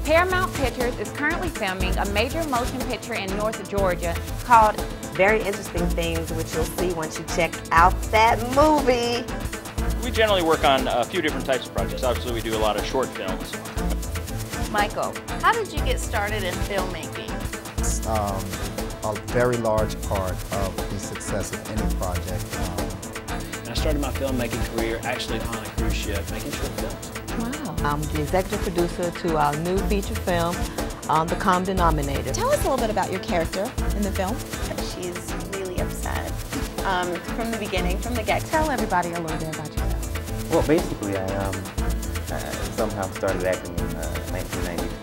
Paramount Pictures is currently filming a major motion picture in North Georgia called Very interesting things which you'll see once you check out that movie. We generally work on a few different types of projects. Obviously, we do a lot of short films. Michael, how did you get started in filmmaking? A very large part of the success of any project. I started my filmmaking career actually on a cruise ship, making short films. Wow. I'm the executive producer to our new feature film, The Common Denominator. Tell us a little bit about your character in the film. She's really upset from the beginning, from the get-go. Tell everybody a little bit about yourself. Well, basically, I somehow started acting in 1990.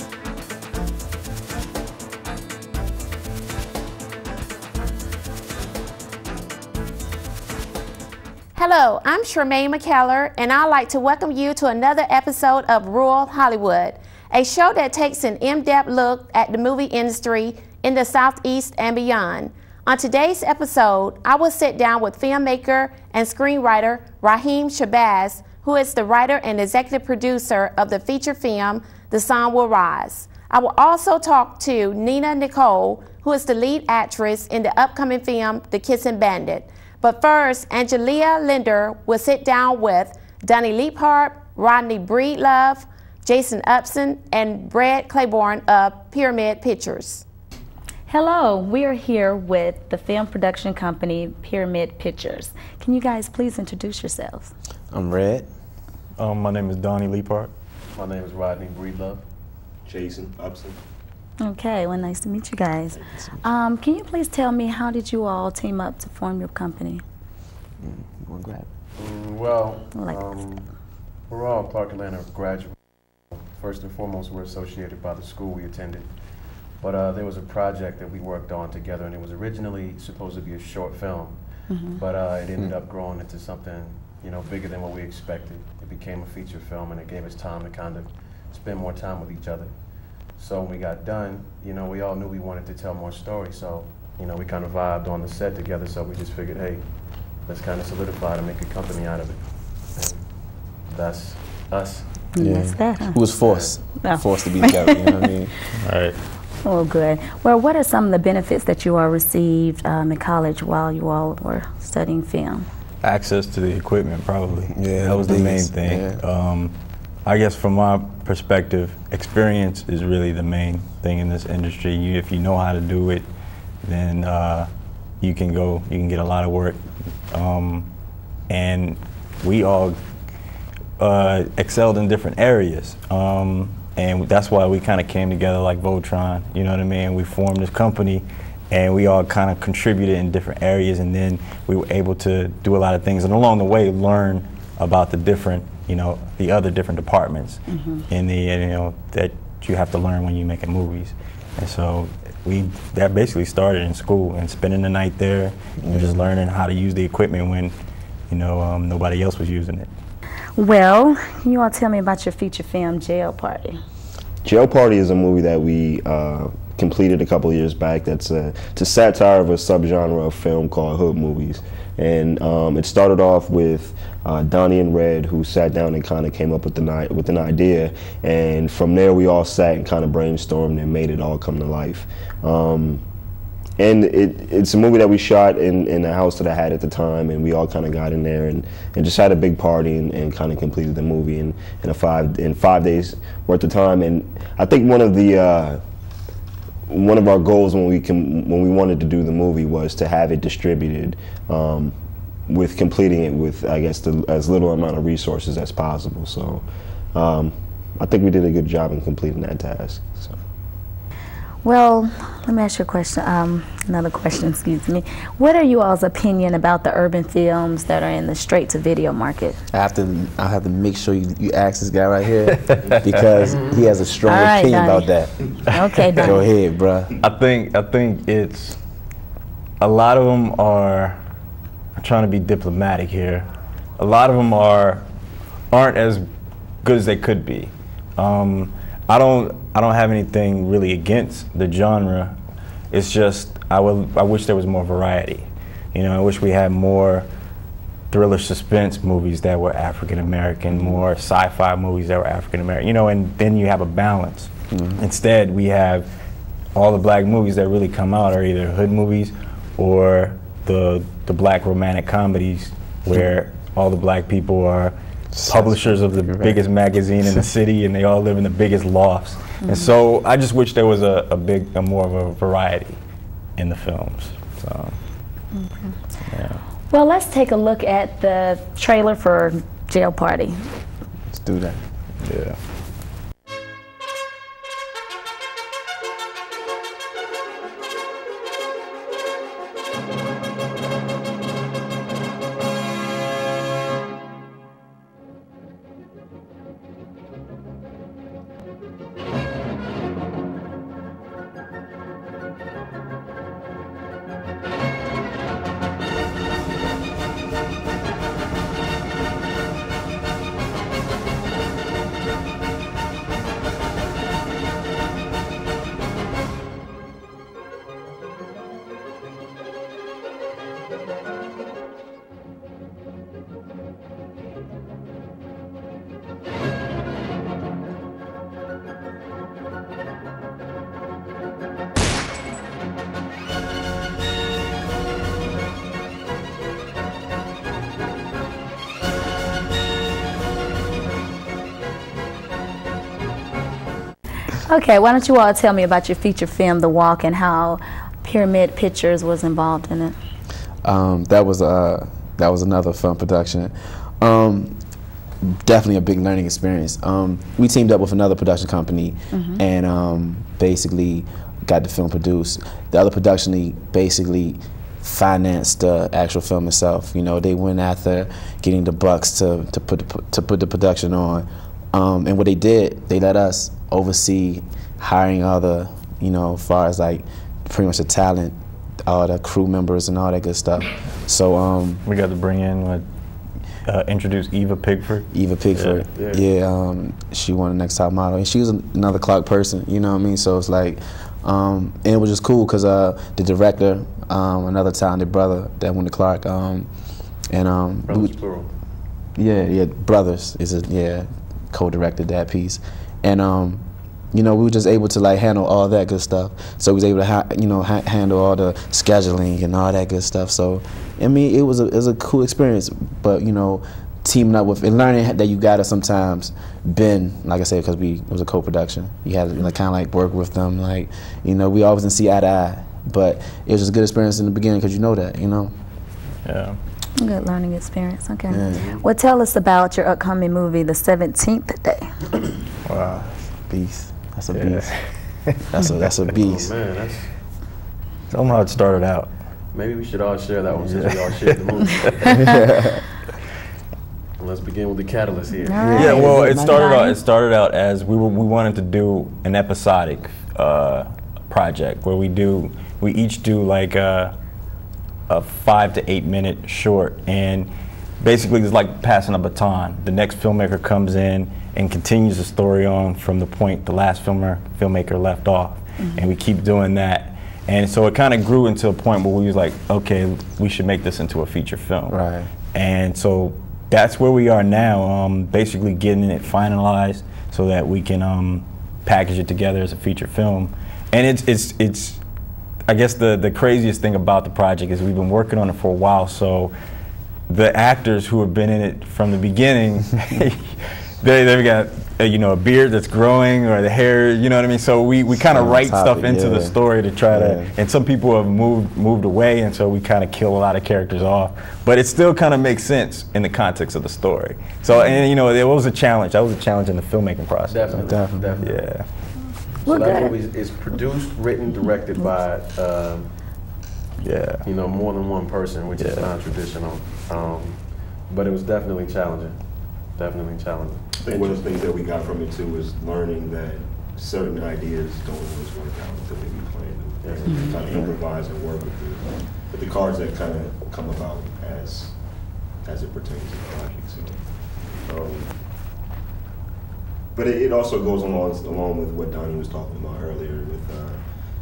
Hello, I'm Shermaine McKellar, and I'd like to welcome you to another episode of Rural Hollywood, a show that takes an in-depth look at the movie industry in the Southeast and beyond. On today's episode, I will sit down with filmmaker and screenwriter Rahiem Shabazz, who is the writer and executive producer of the feature film, The Sun Will Rise. I will also talk to Nicole, who is the lead actress in the upcoming film, The Kissing Bandit. But first, Angelia Linder will sit down with Donnie Leapheart, Rodney Breedlove, Jason Upson, and Brett Claiborn of Pyramid Pictures. Hello, we are here with the film production company Pyramid Pictures. Can you guys please introduce yourselves? I'm Red. My name is Donnie Leapheart. My name is Rodney Breedlove. Jason Upson. Okay, well, nice to meet you guys. Can you please tell me, how did you all team up to form your company? You want to grab it? Well, we're all Clark Atlanta graduates. First and foremost, we're associated by the school we attended. But there was a project that we worked on together, and it was originally supposed to be a short film. But it ended up growing into something, you know, bigger than what we expected. It became a feature film, and it gave us time to kind of spend more time with each other. So when we got done, you know, we all knew we wanted to tell more stories. So, you know, we kind of vibed on the set together. So we just figured, hey, let's kind of solidify to make a company out of it. And that's us. Yeah. That's that, huh? It was forced. Forced to be together, you know what I mean? All right. Oh, good. Well, what are some of the benefits that you all received in college while you all were studying film? Access to the equipment, probably. Yeah, that was the main thing. Yeah. I guess from my perspective, experience is really the main thing in this industry. If you know how to do it, then you can get a lot of work. And we all excelled in different areas. And that's why we kind of came together like Voltron, you know what I mean? We formed this company, and we all kind of contributed in different areas, and then we were able to do a lot of things, and along the way learn about the different, you know, the other different departments in the, you know, that you have to learn when you're making movies. And so that basically started in school, and spending the night there, and just learning how to use the equipment when, you know, nobody else was using it. Well, can you all tell me about your feature film, Jail Party? Jail Party is a movie that we completed a couple of years back. That's a satire of a subgenre of film called hood movies. And it started off with Donnie and Red, who sat down and kind of came up with an idea. And from there, we all sat and kind of brainstormed and made it all come to life. And it's a movie that we shot in the house that I had at the time, and we all kind of got in there and just had a big party and kind of completed the movie in 5 days worth of time. And I think one of our goals when we wanted to do the movie was to have it distributed, with completing it with, I guess, as little amount of resources as possible. So I think we did a good job in completing that task. So. Well, let me ask you a question, another question, excuse me. What are you all's opinion about the urban films that are in the straight-to-video market? I'll have to make sure you ask this guy right here, because he has a strong opinion about that. Okay, Donnie. Go ahead, bro. I think it's, a lot of them are, I'm trying to be diplomatic here, a lot of them aren't as good as they could be. I don't have anything really against the genre. It's just I wish there was more variety. You know, I wish we had more thriller suspense movies that were African American, more sci-fi movies that were African American. You know, and then you have a balance. Instead, we have all the black movies that really come out are either hood movies or the black romantic comedies where all the black people are publishers of the biggest magazine in the city, and they all live in the biggest lofts. And so I just wish there was a more of a variety in the films. So, yeah. Well, let's take a look at the trailer for Jail Party. Let's do that. Yeah. Okay, why don't you all tell me about your feature film, The Walk, and how Pyramid Pictures was involved in it? That was another fun production. Definitely a big learning experience. We teamed up with another production company and basically got the film produced. The other production basically financed the actual film itself. You know, they went after getting the bucks to put the production on. And what they did, they let us oversee hiring all the, you know, as far as like pretty much the talent, all the crew members and all that good stuff. So we got to bring in introduce Eva Pigford. Eva Pigford, yeah. She won the Next Top Model, and she was another Clark person. You know what I mean? So it's like, and it was just cool because the director, another talented brother that went to Clark, Brothers plural. Yeah, Brothers is co-directed that piece, and you know, we were just able to like handle all that good stuff. So we was able to handle all the scheduling and all that good stuff. So I mean, it was a cool experience. But you know, teaming up with and learning that you gotta sometimes bend, like I said, because it was a co-production. You had to like, kind of like work with them. Like, you know, we always didn't see eye to eye, but it was just a good experience in the beginning because you know that, you know. Yeah. Good learning experience. Okay. Yeah. Well, tell us about your upcoming movie, The 17th Day. Wow, beast. That's a beast. That's a beast. Oh, man, that's. Tell them how it started out. Maybe we should all share that one since we all shared the movie. Let's begin with the catalyst here. Right. Yeah, well, it started out as we wanted to do an episodic project where we each do like a 5 to 8 minute short, and basically it's like passing a baton. The next filmmaker comes in and continues the story on from the point the last filmmaker left off, and we keep doing that. And so it kind of grew into a point where we was like, okay, we should make this into a feature film. Right. And so that's where we are now, basically getting it finalized so that we can package it together as a feature film. And it's I guess the craziest thing about the project is we've been working on it for a while, so the actors who have been in it from the beginning, they've got a beard that's growing, or the hair, you know what I mean? So we kind of write stuff into the story to try to, and some people have moved away, and so we kind of kill a lot of characters off. But it still kind of makes sense in the context of the story. So, and it was a challenge. That was a challenge in the filmmaking process. Definitely. Yeah. So that movie is produced, written, directed by more than one person, which is non-traditional. But it was definitely challenging. Definitely challenging. I think one of the things that we got from it too is learning that certain ideas don't always work out until they be planned. And kind of improvise and work with the cards that kind of come about as it pertains to the project. So, but it also goes along with what Donnie was talking about earlier with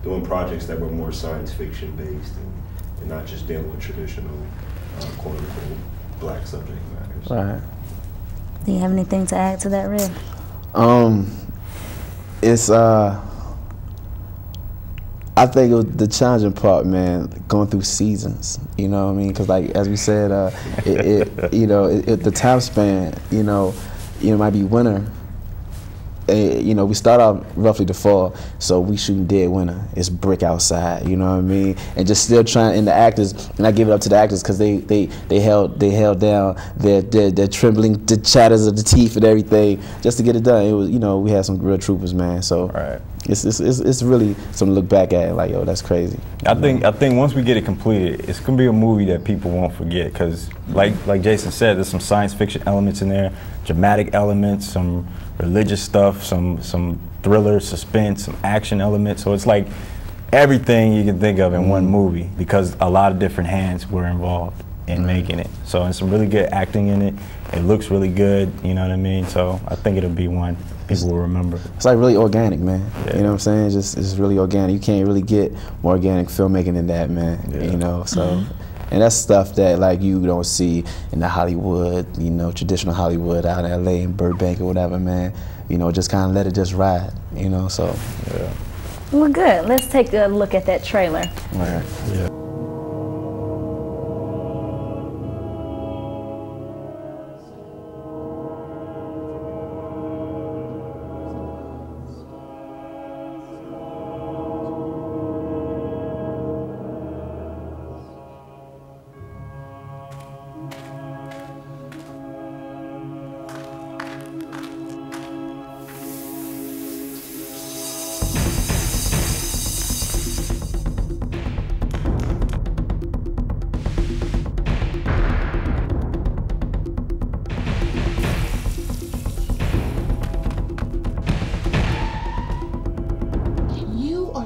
doing projects that were more science fiction based and not just dealing with traditional quote unquote black subject matters. Right. Do you have anything to add to that, Red? It's I think it was the challenging part, man, going through seasons. You know what I mean? Because like as we said, the time span, you know, might be winter. You know, we start off roughly the fall, so we shooting dead winter. It's brick outside, you know what I mean? And just still trying, and the actors, and I give it up to the actors because they held down their trembling, the chatters of the teeth and everything just to get it done. It was, you know, we had some real troopers, man. So it's really something to look back at, like, yo, that's crazy. I think once we get it completed, it's gonna be a movie that people won't forget. Because like Jason said, there's some science fiction elements in there, dramatic elements, some religious stuff, some thriller, suspense, some action elements. So it's like everything you can think of in one movie because a lot of different hands were involved in making it. So and some really good acting in it. It looks really good, you know what I mean? So I think it'll be one people will remember. It's like really organic, man. Yeah. You know what I'm saying? It's really organic. You can't really get more organic filmmaking than that, man. Yeah. You know, so. And that's stuff that like you don't see in the Hollywood, you know, traditional Hollywood out in LA and Burbank or whatever, man. You know, just kind of let it just ride, you know, so. Yeah. Well, good. Let's take a look at that trailer. All right. Yeah.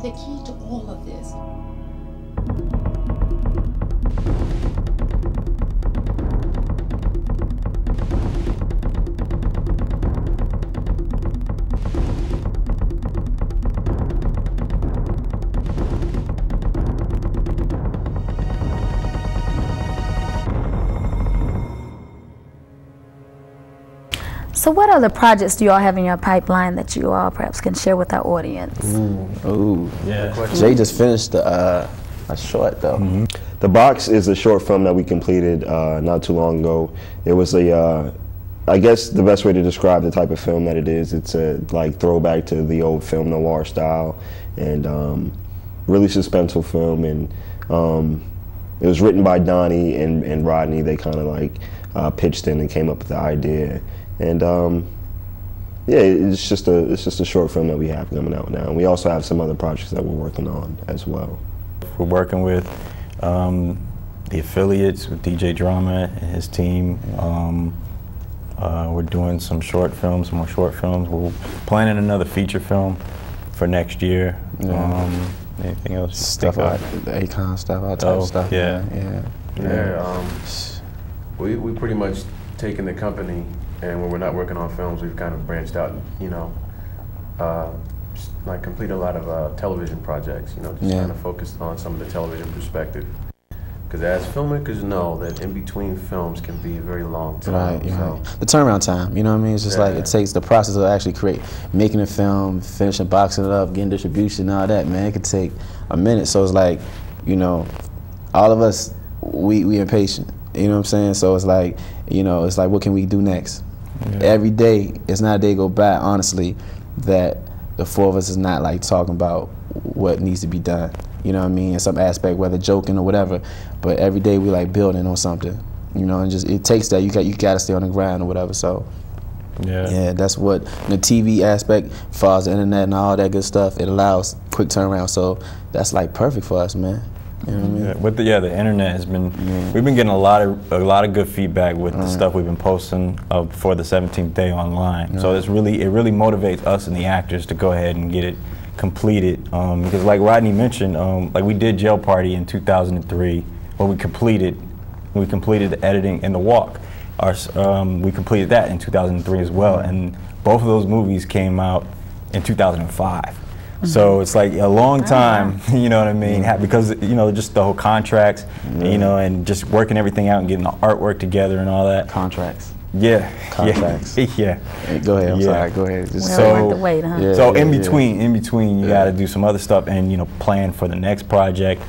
The key to all of this. So what other projects do you all have in your pipeline that you all perhaps can share with our audience? Ooh. Yeah. Jay just finished a short though. The Box is a short film that we completed not too long ago. It was a, I guess the best way to describe the type of film that it is, it's a like throwback to the old film noir style and really suspenseful film. And it was written by Donnie and Rodney. They kind of like pitched in and came up with the idea. And yeah, it's just a short film that we have coming out now. And we also have some other projects that we're working on as well. We're working with the affiliates, with DJ Drama and his team. We're doing some short films, some more short films. We're planning another feature film for next year. Yeah. Anything else? Stuff out, the Akon stuff, all type of stuff. Yeah. We pretty much taken the company, and when we're not working on films, we've kind of branched out, you know, like complete a lot of television projects, you know, just kind of focused on some of the television perspective. Because as filmmakers know that in between films can be a very long time. Right, right. The turnaround time, you know what I mean? It's just like it takes the process of actually making a film, finishing, boxing it up, getting distribution, all that, man. It could take a minute. So it's like, you know, all of us, we impatient. You know what I'm saying? So it's like, you know, it's like, what can we do next? Yeah. Every day, it's not a day go by, honestly, that the four of us is not like talking about what needs to be done. You know what I mean? In some aspect, whether joking or whatever. But every day we like building on something. You know, and just it takes that. You got to stay on the grind or whatever. So yeah, that's what the TV aspect, as far as the internet and all that good stuff, it allows quick turnaround. So that's like perfect for us, man. You know what I mean? Yeah, with the internet has been, we've been getting a lot of good feedback with the stuff we've been posting for the 17th day online. So it really motivates us and the actors to go ahead and get it completed. Because like Rodney mentioned, like we did Jail Party in 2003, where we completed the editing and the walk. We completed that in 2003 as well, and both of those movies came out in 2005. So it's like a long time, you know what I mean? Because, you know, just the whole contracts, you know, and just working everything out and getting the artwork together and all that. Contracts. Yeah. Contracts. Yeah. Hey, go ahead, I'm sorry, go ahead. Just So, the wait, huh? so in between, you got to do some other stuff and, you know, plan for the next project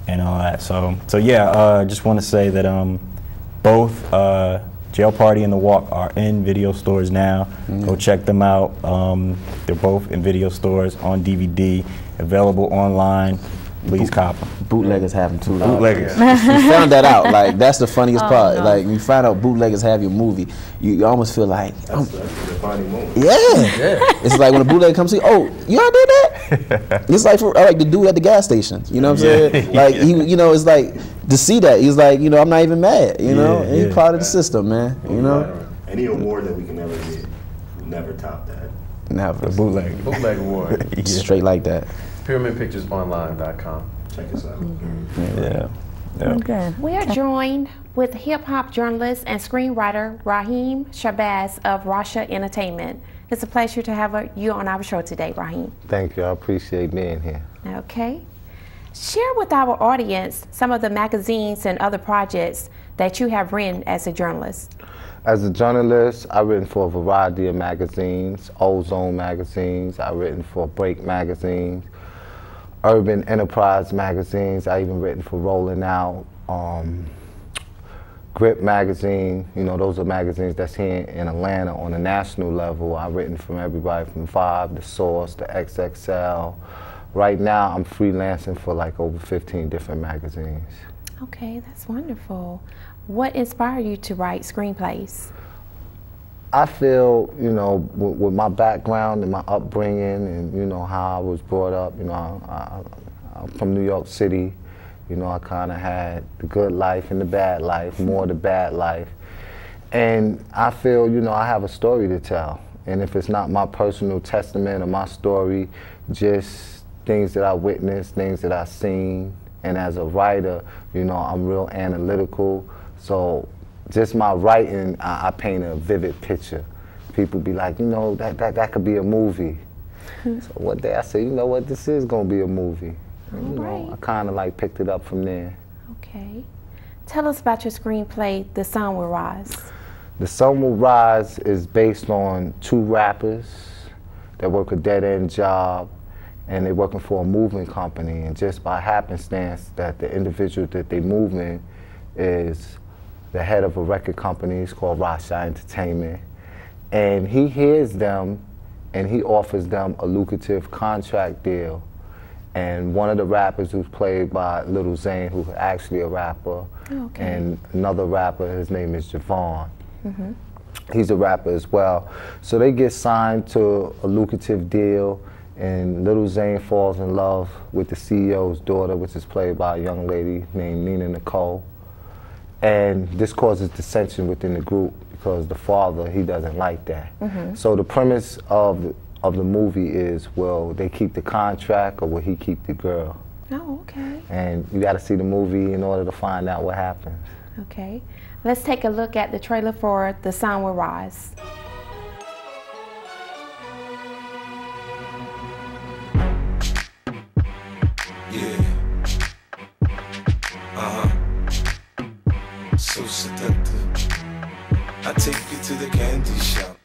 and all that. So yeah, just want to say that both Jail Party and The Walk are in video stores now. Go check them out. They're both in video stores on DVD, available online. Please cop them. Bootleggers have them too. Bootleggers. We found that out. Like, that's the funniest part. No. Like, you find out bootleggers have your movie, you almost feel like, that's the funny moment. Yeah. It's like when a bootlegger comes to you, oh, y'all did that? It's like for like the dude at the gas station. You know what I'm saying? Like, you know, it's like to see that. He's like, you know, I'm not even mad. You know, and he's part of the system, man. You know. Any award that we can ever get, we'll never top that. Never. The bootleg. Bootleg award. Straight like that. PyramidPicturesOnline.com. Check us out. Yeah. Okay. We are joined with hip-hop journalist and screenwriter Rahiem Shabazz of Patriarch Entertainment. It's a pleasure to have you on our show today, Rahiem. Thank you. I appreciate being here. Okay. Share with our audience some of the magazines and other projects that you have written as a journalist. As a journalist, I've written for a variety of magazines, Ozone magazines, I've written for Break magazines, Urban Enterprise magazines. I even written for Rolling Out, Grip magazine. You know, those are magazines that's here in Atlanta on a national level. I've written from everybody from Vibe, The Source, The XXL. Right now, I'm freelancing for like over 15 different magazines. Okay, that's wonderful. What inspired you to write screenplays? I feel, you know, with my background and my upbringing and, you know, how I was brought up, you know, I'm from New York City. You know, I kind of had the good life and the bad life, more the bad life. And I feel, you know, I have a story to tell. And if it's not my personal testament or my story, just things that I witnessed, things that I've seen. And as a writer, you know, I'm real analytical. So just my writing, I paint a vivid picture. People be like, you know, that could be a movie. So one day I said, you know what, this is gonna be a movie. And, you know, I kind of like picked it up from there. Okay. Tell us about your screenplay, The Sun Will Rise. The Sun Will Rise is based on two rappers that work a dead-end job, and they're working for a moving company, and just by happenstance that the individual that they move in is the head of a record company. It's called Patriarch Entertainment. And he hears them and he offers them a lucrative contract deal. And one of the rappers who's played by Lil Zane, who's actually a rapper, and another rapper, his name is Javon. He's a rapper as well. So they get signed to a lucrative deal, and Lil Zane falls in love with the CEO's daughter, which is played by a young lady named Nicole. And this causes dissension within the group because the father, he doesn't like that. So the premise of the movie is, will they keep the contract or will he keep the girl? Oh, okay. And you got to see the movie in order to find out what happens. Okay. Let's take a look at the trailer for The Sun Will Rise. So seductive. I take you to the candy shop.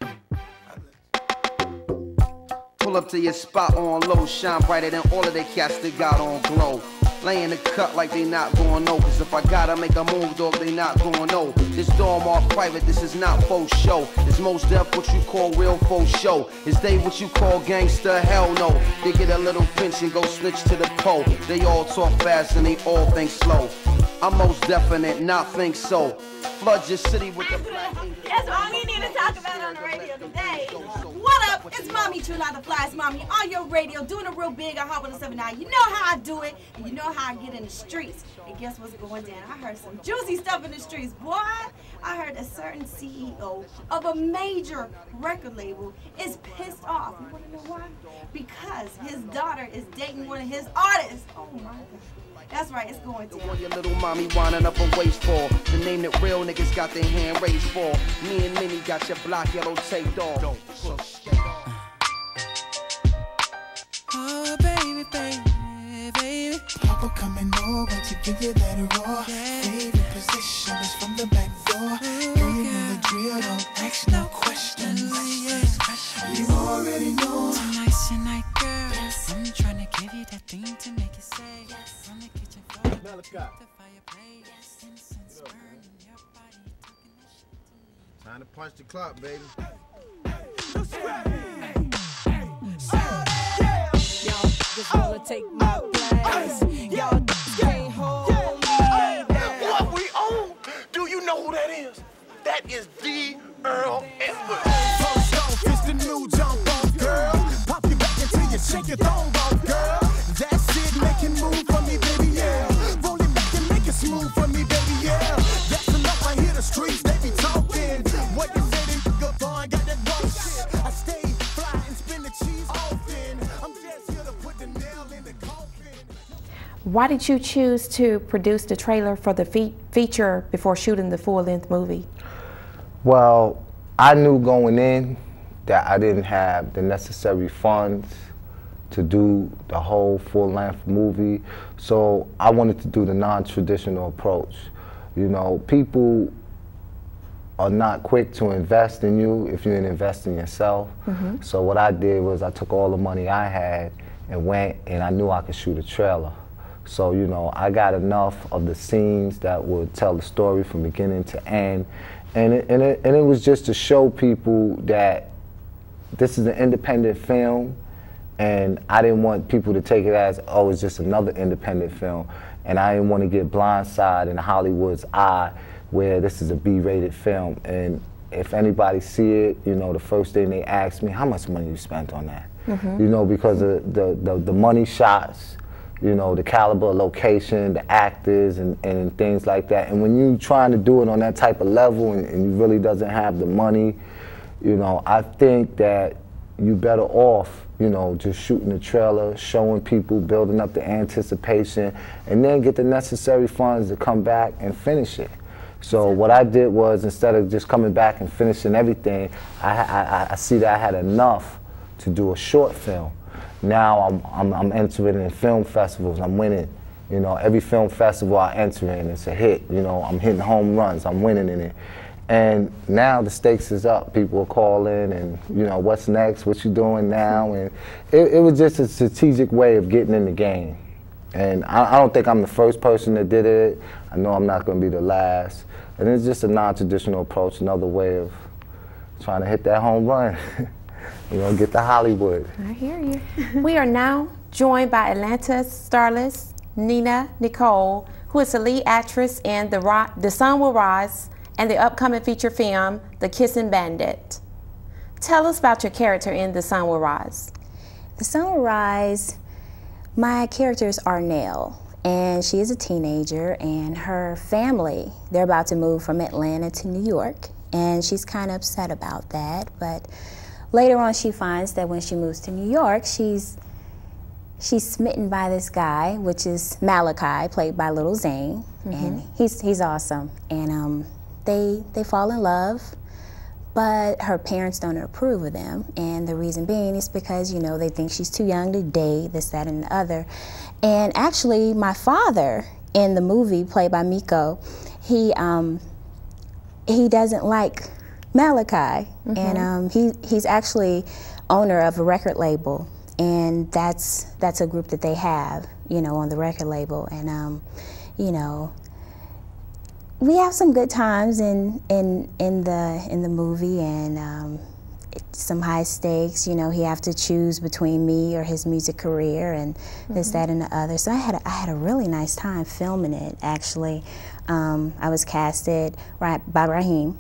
Pull up to your spot on low, shine brighter than all of the cats that got on glow. Lay in the cut like they not gon' know, cause if I gotta make a move, dog, they not gon' know. This dorm all private, this is not faux show. It's most def what you call real faux show. Is they what you call gangster? Hell no. They get a little pinch and go snitch to the pole. They all talk fast and they all think slow. I'm most definite, not think so. Flood your city with the black ink. That's all we need to talk about on the radio today. What up? It's Mommy True, not the Flies Mommy on your radio, doing it real big on Hot 107.9. You know how I do it, and you know how I get in the streets. And guess what's going down? I heard some juicy stuff in the streets, boy. I heard a certain CEO of a major record label is pissed off. You want to know why? Because his daughter is dating one of his artists. Oh my God. That's right, it's going down. Your little mommy winding up a waist for the name that real niggas got their hand raised for. Me and Minnie got your block yellow taped off. So baby. Papa coming over to give you that raw. Favorite position is from the back door. Girl, you know the drill, don't ask no questions. You already know. Tonight's your night, girl. I'm trying to give you that thing to make it say. From the kitchen floor to the fireplace. Incense burning your body, talking that shit to me. Time to punch the clock, baby. Y'all just wanna take my place. Y'all can't hold me down. What we own? Do you know who that is? That is the Earl Edwards. First off, it's the new jump off, girl. Pop you back until you shake your thong off, girl. That's it, make it move for me, baby, yeah. Roll it back and make it smooth for me, baby, yeah. That's enough, I hear the streets, they be talking. What you say, they good boy, got that roll shit. I stay fly and spin the cheese often. I'm just here to put the nail in the coffin. Why did you choose to produce the trailer for the feature before shooting the full-length movie? Well, I knew going in that I didn't have the necessary funds to do the whole full-length movie, so I wanted to do the non-traditional approach. You know, people are not quick to invest in you if you didn't invest in yourself. So what I did was I took all the money I had and went, and I knew I could shoot a trailer. So, you know, I got enough of the scenes that would tell the story from beginning to end. And it was just to show people that this is an independent film, and I didn't want people to take it as, oh, it's just another independent film. And I didn't want to get blindsided in Hollywood's eye where this is a B-rated film. And if anybody see it, you know, the first thing they ask me, how much money you spent on that? You know, because of the money shots, you know, the caliber of location, the actors, and things like that. And when you're trying to do it on that type of level and you really doesn't have the money, you know, I think that you're better off, you know, just shooting the trailer, showing people, building up the anticipation, and then get the necessary funds to come back and finish it. So what I did was, instead of just coming back and finishing everything, I see that I had enough to do a short film. Now I'm entering in film festivals, I'm winning. You know, every film festival I enter in, it's a hit. You know, I'm hitting home runs, I'm winning in it. And now the stakes is up. People are calling and, you know, what's next, what you doing now? And it was just a strategic way of getting in the game. And I don't think I'm the first person that did it. I know I'm not going to be the last. And it's just a non-traditional approach, another way of trying to hit that home run. You know, get to Hollywood. I hear you. We are now joined by Atlanta's starlets, Nicole, who is the lead actress in The Sun Will Rise and the upcoming feature film, The Kissing Bandit. Tell us about your character in The Sun Will Rise. The Sun Will Rise, my character is Arnell, and she is a teenager, and her family, they're about to move from Atlanta to New York, and she's kind of upset about that, but later on she finds that when she moves to New York, she's smitten by this guy, which is Malachi, played by Little Zane, and he's awesome. And they fall in love, but her parents don't approve of them, and the reason being is because, you know, they think she's too young to date, this, that, and the other. And actually, my father in the movie, played by Miko, he doesn't like Malachi, and he's actually owner of a record label, and that's a group that they have, you know, on the record label. And you know, we have some good times in the movie, and some high stakes. You know, he have to choose between me or his music career, and this, that, and the other. So I had a really nice time filming it. Actually, I was casted by Rahiem,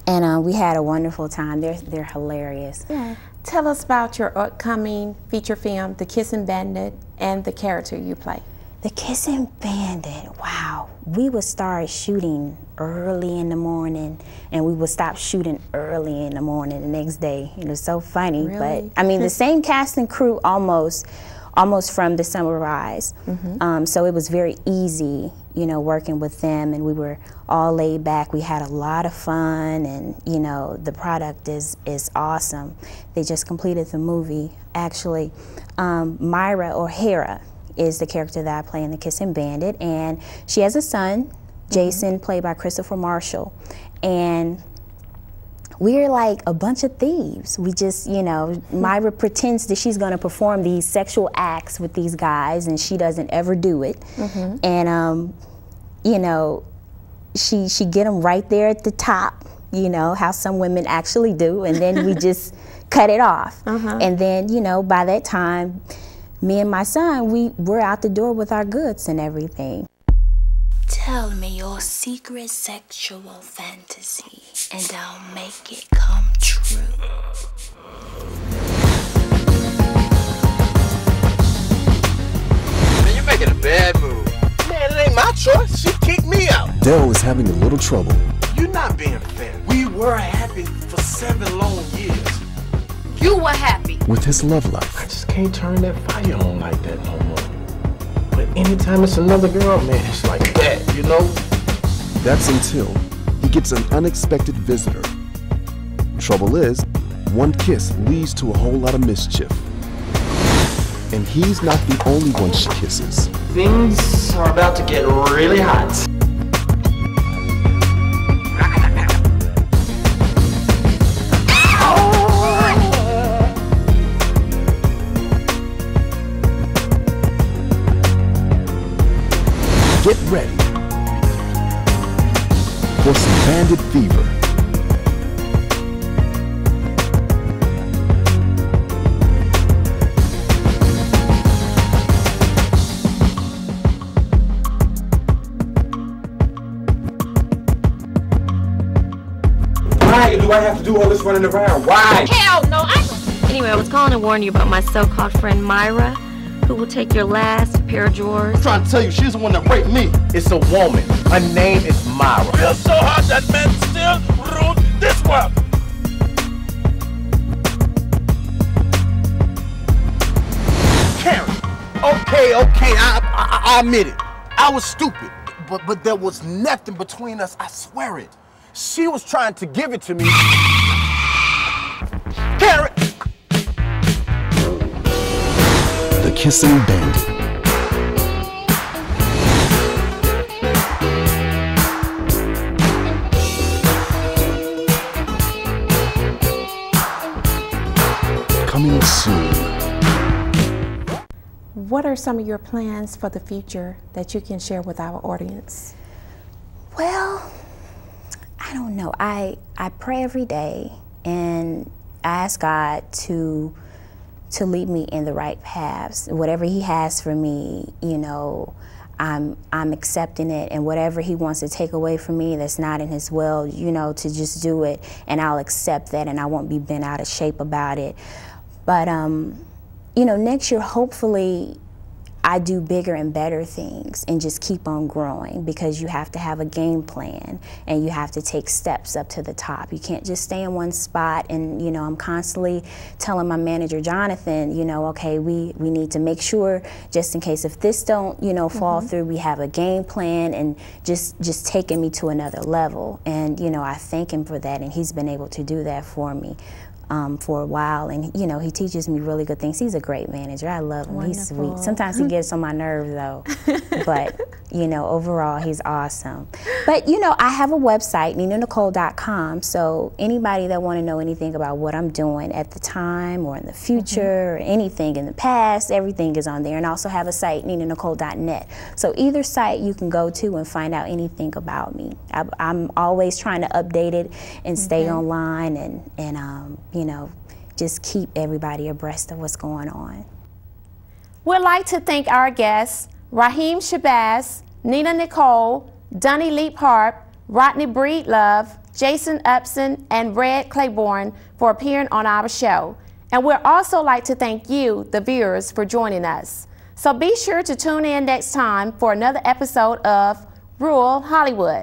and we had a wonderful time. They're hilarious. Yeah. Tell us about your upcoming feature film, The Kissing Bandit, and the character you play. The Kissing Bandit, wow. We would start shooting early in the morning, and we would stop shooting early in the morning the next day. It was so funny, Really? But I mean, the same cast and crew almost almost from the Summer Rise. So it was very easy, you know, working with them, and we were all laid back. We had a lot of fun, and you know, the product is awesome. They just completed the movie, actually. Myra, or Hera, is the character that I play in The Kissing Bandit, and she has a son, Jason, played by Christopher Marshall, and we're like a bunch of thieves. We just, you know, Myra pretends that she's gonna perform these sexual acts with these guys, and she doesn't ever do it. And, you know, she get them right there at the top, you know, how some women actually do, and then we just cut it off. And then, you know, by that time, me and my son, we're out the door with our goods and everything. Tell me your secret sexual fantasy, and I'll make it come true. Man, you're making a bad move. Man, it ain't my choice. She kicked me out. Dell is having a little trouble. You're not being fair. We were happy for 7 long years. You were happy. With his love life. I just can't turn that fire on like that no more. But anytime it's another girl, man, it's like that, you know? That's until he gets an unexpected visitor. Trouble is, one kiss leads to a whole lot of mischief. And he's not the only one she kisses. Things are about to get really hot. Get ready for some bandit fever. Why do I have to do all this running around? Why? Hell no, Anyway, I was calling to warn you about my so-called friend Myra, who will take your last pair of drawers. I'm trying to tell you, she's the one that raped me. It's a woman. Her name is Myra. Feels so hard that man still ruled this world. Karen, okay, I admit it. I was stupid, but there was nothing between us, I swear it. She was trying to give it to me. Karen! The Kissing Bandit. Coming soon. What are some of your plans for the future that you can share with our audience? Well, I don't know. I pray every day, and I ask God to lead me in the right paths. Whatever He has for me, you know, I'm accepting it, and whatever He wants to take away from me that's not in His will, you know, to just do it, and I'll accept that, and I won't be bent out of shape about it. But you know, next year, hopefully, I do bigger and better things and just keep on growing, because you have to have a game plan and you have to take steps up to the top. You can't just stay in one spot. And you know, I'm constantly telling my manager, Jonathan, you know, okay, we need to make sure, just in case if this don't, you know, fall through, we have a game plan, and just taking me to another level. And you know, I thank Him for that, and He's been able to do that for me. For a while, and you know, He teaches me really good things. He's a great manager. I love him. Wonderful. He's sweet. Sometimes he gets on my nerves though, but you know, overall he's awesome. But you know, I have a website, NinaNicole.com, so anybody that want to know anything about what I'm doing at the time or in the future or anything in the past, everything is on there. And I also have a site, NinaNicole.net. So either site you can go to and find out anything about me. I'm always trying to update it and stay online, and you know, just keep everybody abreast of what's going on. We'd like to thank our guests, Rahiem Shabazz, Nina Nicole, Donnie Leapheart, Rodney Breedlove, Jason Upson, and Red Claiborn for appearing on our show. And we'd also like to thank you, the viewers, for joining us. So be sure to tune in next time for another episode of Rural Hollywood.